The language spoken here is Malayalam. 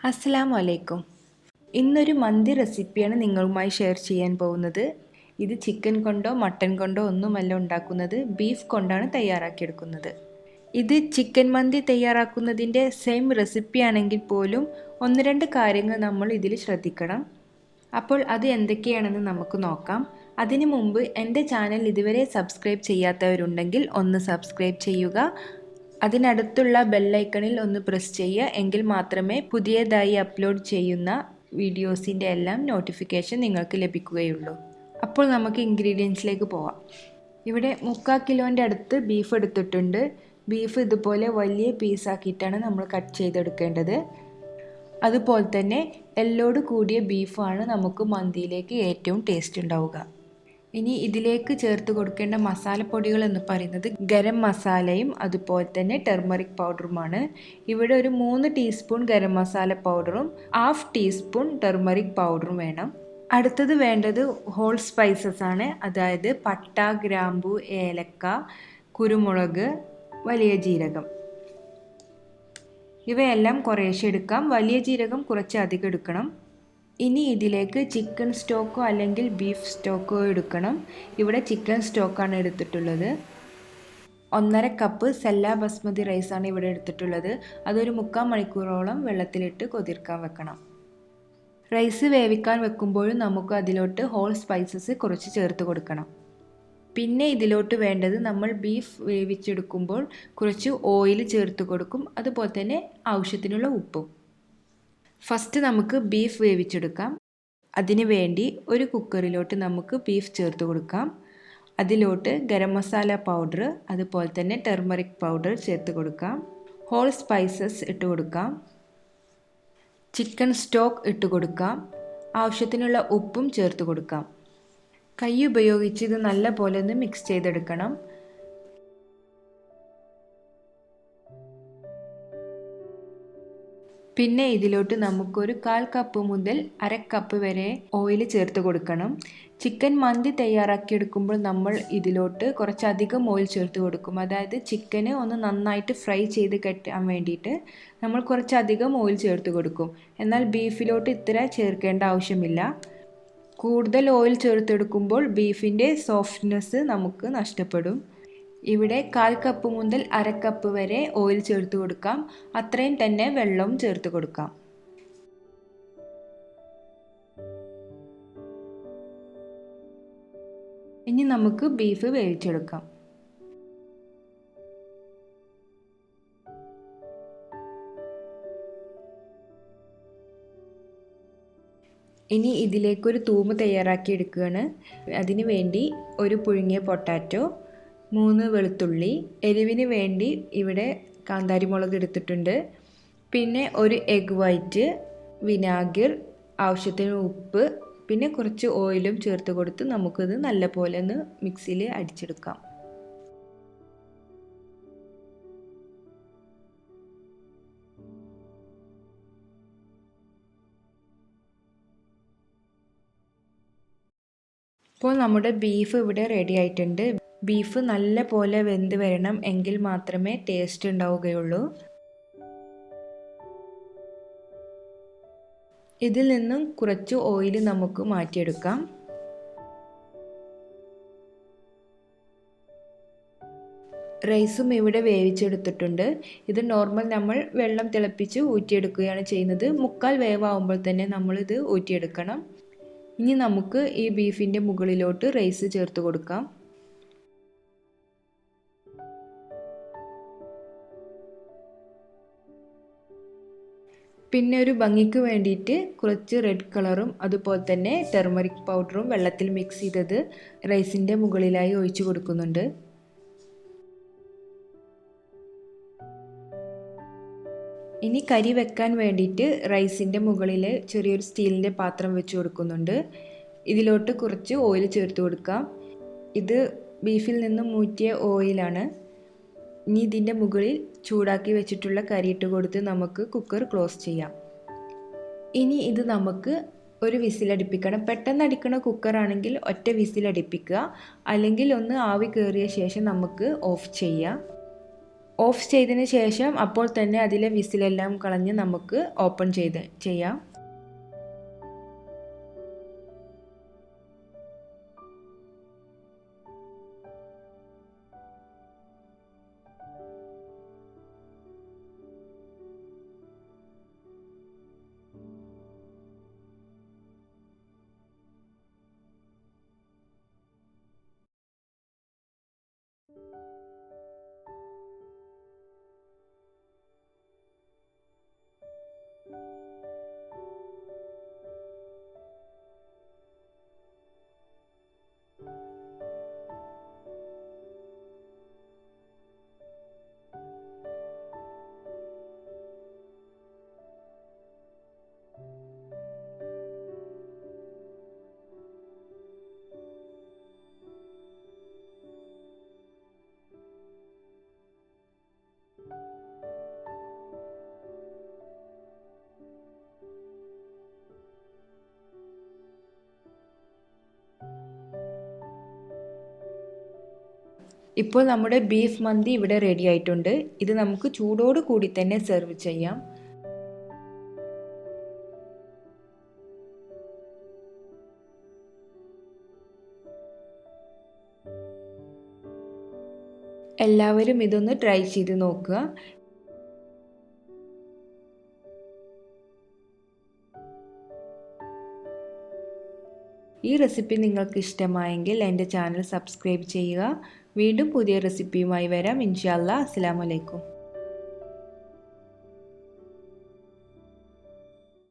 അസ്സലാമു അലൈക്കും. ഇന്നൊരു മന്തി റെസിപ്പിയാണ് നിങ്ങളുമായി ഷെയർ ചെയ്യാൻ പോകുന്നത്. ഇത് ചിക്കൻ കൊണ്ടോ മട്ടൻ കൊണ്ടോ ഒന്നുമല്ല ഉണ്ടാക്കുന്നത്, ബീഫ് കൊണ്ടാണ് തയ്യാറാക്കിയെടുക്കുന്നത്. ഇത് ചിക്കൻ മന്തി തയ്യാറാക്കുന്നതിൻ്റെ സെയിം റെസിപ്പി ആണെങ്കിൽ പോലും ഒന്ന് രണ്ട് കാര്യങ്ങൾ നമ്മൾ ഇതിൽ ശ്രദ്ധിക്കണം. അപ്പോൾ അത് എന്തൊക്കെയാണെന്ന് നമുക്ക് നോക്കാം. അതിനു മുമ്പ് എൻ്റെ ചാനൽ ഇതുവരെ സബ്സ്ക്രൈബ് ചെയ്യാത്തവരുണ്ടെങ്കിൽ ഒന്ന് സബ്സ്ക്രൈബ് ചെയ്യുക. അതിനടുത്തുള്ള ബെല്ലൈക്കണിൽ ഒന്ന് പ്രസ് ചെയ്യുക. എങ്കിൽ മാത്രമേ പുതിയതായി അപ്ലോഡ് ചെയ്യുന്ന വീഡിയോസിൻ്റെ എല്ലാം നോട്ടിഫിക്കേഷൻ നിങ്ങൾക്ക് ലഭിക്കുകയുള്ളൂ. അപ്പോൾ നമുക്ക് ഇൻഗ്രീഡിയൻസിലേക്ക് പോവാം. ഇവിടെ 3/4 കിലോൻ്റെ അടുത്ത് ബീഫ് എടുത്തിട്ടുണ്ട്. ബീഫ് ഇതുപോലെ വലിയ പീസാക്കിയിട്ടാണ് നമ്മൾ കട്ട് ചെയ്തെടുക്കേണ്ടത്. അതുപോലെ തന്നെ എല്ലോട് കൂടിയ ബീഫാണ് നമുക്ക് മന്തിയിലേക്ക് ഏറ്റവും ടേസ്റ്റ് ഉണ്ടാവുക. ഇനി ഇതിലേക്ക് ചേർത്ത് കൊടുക്കേണ്ട മസാലപ്പൊടികൾ എന്ന് പറയുന്നത് ഗരം മസാലയും അതുപോലെ തന്നെ ടെർമറിക് പൗഡറുമാണ്. ഇവിടെ ഒരു 3 ടീസ്പൂൺ ഗരം മസാല പൗഡറും 1/2 ടീസ്പൂൺ ടെർമറിക് പൗഡറും വേണം. അടുത്തത് വേണ്ടത് ഹോൾ സ്പൈസസ് ആണ്. അതായത് പട്ട, ഗ്രാമ്പു, ഏലക്ക, കുരുമുളക്, വലിയ ജീരകം. ഇവയെല്ലാം കുറേശ്ശെ എടുക്കാം. വലിയ ജീരകം കുറച്ച് അധികം എടുക്കണം. ഇനി ഇതിലേക്ക് ചിക്കൻ സ്റ്റോക്കോ അല്ലെങ്കിൽ ബീഫ് സ്റ്റോക്കോ എടുക്കണം. ഇവിടെ ചിക്കൻ സ്റ്റോക്കാണ് എടുത്തിട്ടുള്ളത്. 1/2 കപ്പ് സെല്ല ബസ്മതി റൈസാണ് ഇവിടെ എടുത്തിട്ടുള്ളത്. അതൊരു 3/4 മണിക്കൂറോളം വെള്ളത്തിലിട്ട് കുതിർക്കാൻ വെക്കണം. റൈസ് വേവിക്കാൻ വെക്കുമ്പോഴും നമുക്ക് അതിലോട്ട് ഹോൾ സ്പൈസസ് കുറച്ച് ചേർത്ത് കൊടുക്കണം. പിന്നെ ഇതിലോട്ട് വേണ്ടത് നമ്മൾ ബീഫ് വേവിച്ചെടുക്കുമ്പോൾ കുറച്ച് ഓയിൽ ചേർത്ത് കൊടുക്കും. അതുപോലെ തന്നെ ആവശ്യത്തിനുള്ള ഉപ്പും. ഫസ്റ്റ് നമുക്ക് ബീഫ് വേവിച്ചെടുക്കാം. അതിന് വേണ്ടി ഒരു കുക്കറിലോട്ട് നമുക്ക് ബീഫ് ചേർത്ത് കൊടുക്കാം. അതിലോട്ട് ഗരം മസാല പൗഡർ അതുപോലെ തന്നെ ടെർമറിക് പൗഡർ ചേർത്ത് കൊടുക്കാം. ഹോൾ സ്പൈസസ് ഇട്ട് കൊടുക്കാം. ചിക്കൻ സ്റ്റോക്ക് ഇട്ട് കൊടുക്കാം. ആവശ്യത്തിനുള്ള ഉപ്പും ചേർത്ത് കൊടുക്കാം. കൈ ഉപയോഗിച്ച് ഇത് നല്ല പോലെ ഒന്ന് മിക്സ് ചെയ്തെടുക്കണം. പിന്നെ ഇതിലോട്ട് നമുക്കൊരു 1/4 കപ്പ് മുതൽ 1/2 കപ്പ് വരെ ഓയിൽ ചേർത്ത് കൊടുക്കണം. ചിക്കൻ മന്തി തയ്യാറാക്കിയെടുക്കുമ്പോൾ നമ്മൾ ഇതിലോട്ട് കുറച്ചധികം ഓയിൽ ചേർത്ത് കൊടുക്കും. അതായത് ചിക്കന് ഒന്ന് നന്നായിട്ട് ഫ്രൈ ചെയ്ത് കെട്ടാൻ വേണ്ടിയിട്ട് നമ്മൾ കുറച്ചധികം ഓയിൽ ചേർത്ത് കൊടുക്കും. എന്നാൽ ബീഫിലോട്ട് ഇത്ര ചേർക്കേണ്ട ആവശ്യമില്ല. കൂടുതൽ ഓയിൽ ചേർത്തെടുക്കുമ്പോൾ ബീഫിൻ്റെ സോഫ്റ്റ്നെസ് നമുക്ക് നഷ്ടപ്പെടും. ഇവിടെ 1/4 കപ്പ് മുതൽ 1/2 കപ്പ് വരെ ഓയിൽ ചേർത്ത് കൊടുക്കാം. അത്രയും തന്നെ വെള്ളവും ചേർത്ത് കൊടുക്കാം. ഇനി നമുക്ക് ബീഫ് വേവിച്ചെടുക്കാം. ഇനി ഇതിലേക്കൊരു തൂമ്പ് തയ്യാറാക്കി എടുക്കുകയാണ്. അതിന് വേണ്ടി ഒരു പുഴുങ്ങിയ പൊട്ടാറ്റോ, 3 വെളുത്തുള്ളി, എരിവിന് വേണ്ടി ഇവിടെ കാന്താരി മുളക് എടുത്തിട്ടുണ്ട്. പിന്നെ ഒരു എഗ് വൈറ്റ്, വിനാഗിർ, ആവശ്യത്തിന് ഉപ്പ്, പിന്നെ കുറച്ച് ഓയിലും ചേർത്ത് കൊടുത്ത് നമുക്കിത് നല്ലപോലെ ഒന്ന് മിക്സിയിൽ അടിച്ചെടുക്കാം. ഇപ്പോൾ നമ്മുടെ ബീഫ് ഇവിടെ റെഡി ആയിട്ടുണ്ട്. ബീഫ് നല്ല പോലെ വെന്ത് വരണം, എങ്കിൽ മാത്രമേ ടേസ്റ്റ് ഉണ്ടാവുകയുള്ളൂ. ഇതിൽ നിന്നും കുറച്ച് ഓയിൽ നമുക്ക് മാറ്റിയെടുക്കാം. റൈസും ഇവിടെ വേവിച്ചെടുത്തിട്ടുണ്ട്. ഇത് നോർമൽ നമ്മൾ വെള്ളം തിളപ്പിച്ച് ഊറ്റിയെടുക്കുകയാണ് ചെയ്യുന്നത്. 3/4 വേവാകുമ്പോൾ തന്നെ നമ്മളിത് ഊറ്റിയെടുക്കണം. ഇനി നമുക്ക് ഈ ബീഫിൻ്റെ മുകളിലോട്ട് റൈസ് ചേർത്ത് കൊടുക്കാം. പിന്നെ ഒരു ഭംഗിക്ക് വേണ്ടിയിട്ട് കുറച്ച് റെഡ് കളറും അതുപോലെ തന്നെ ടെർമറിക് പൗഡറും വെള്ളത്തിൽ മിക്സ് ചെയ്തത് റൈസിൻ്റെ മുകളിലായി ഒഴിച്ചു കൊടുക്കുന്നുണ്ട്. ഇനി കരി വെക്കാൻ വേണ്ടിയിട്ട് റൈസിൻ്റെ മുകളിൽ ചെറിയൊരു സ്റ്റീലിൻ്റെ പാത്രം വെച്ച് കൊടുക്കുന്നുണ്ട്. ഇതിലോട്ട് കുറച്ച് ഓയിൽ ചേർത്ത് കൊടുക്കാം. ഇത് ബീഫിൽ നിന്നും ഊറ്റിയ ഓയിലാണ്. ഇനി ഇതിൻ്റെ മുകളിൽ ചൂടാക്കി വെച്ചിട്ടുള്ള കരിയിട്ട് കൊടുത്ത് നമുക്ക് കുക്കർ ക്ലോസ് ചെയ്യാം. ഇനി ഇത് നമുക്ക് ഒരു വിസിലടിപ്പിക്കണം. പെട്ടെന്ന് അടിക്കണ കുക്കറാണെങ്കിൽ ഒറ്റ വിസിലടിപ്പിക്കുക, അല്ലെങ്കിൽ ഒന്ന് ആവി കയറിയ ശേഷം നമുക്ക് ഓഫ് ചെയ്യാം. ഓഫ് ചെയ്തതിന് ശേഷം അപ്പോൾ തന്നെ അതിലെ വിസിലെല്ലാം കളഞ്ഞ് നമുക്ക് ഓപ്പൺ ചെയ്യാം. ഇപ്പോൾ നമ്മുടെ ബീഫ് മന്തി ഇവിടെ റെഡി ആയിട്ടുണ്ട്. ഇത് നമുക്ക് ചൂടോട് കൂടി തന്നെ സെർവ് ചെയ്യാം. എല്ലാവരും ഇതൊന്ന് ട്രൈ ചെയ്ത് നോക്കുക. ഈ റെസിപ്പി നിങ്ങൾക്ക് ഇഷ്ടമായെങ്കിൽ എൻ്റെ ചാനൽ സബ്സ്ക്രൈബ് ചെയ്യുക. വീണ്ടും പുതിയ റെസിപ്പിയുമായി വരാം. ഇൻഷാ അല്ലാ. അസ്സലാമു അലൈക്കും.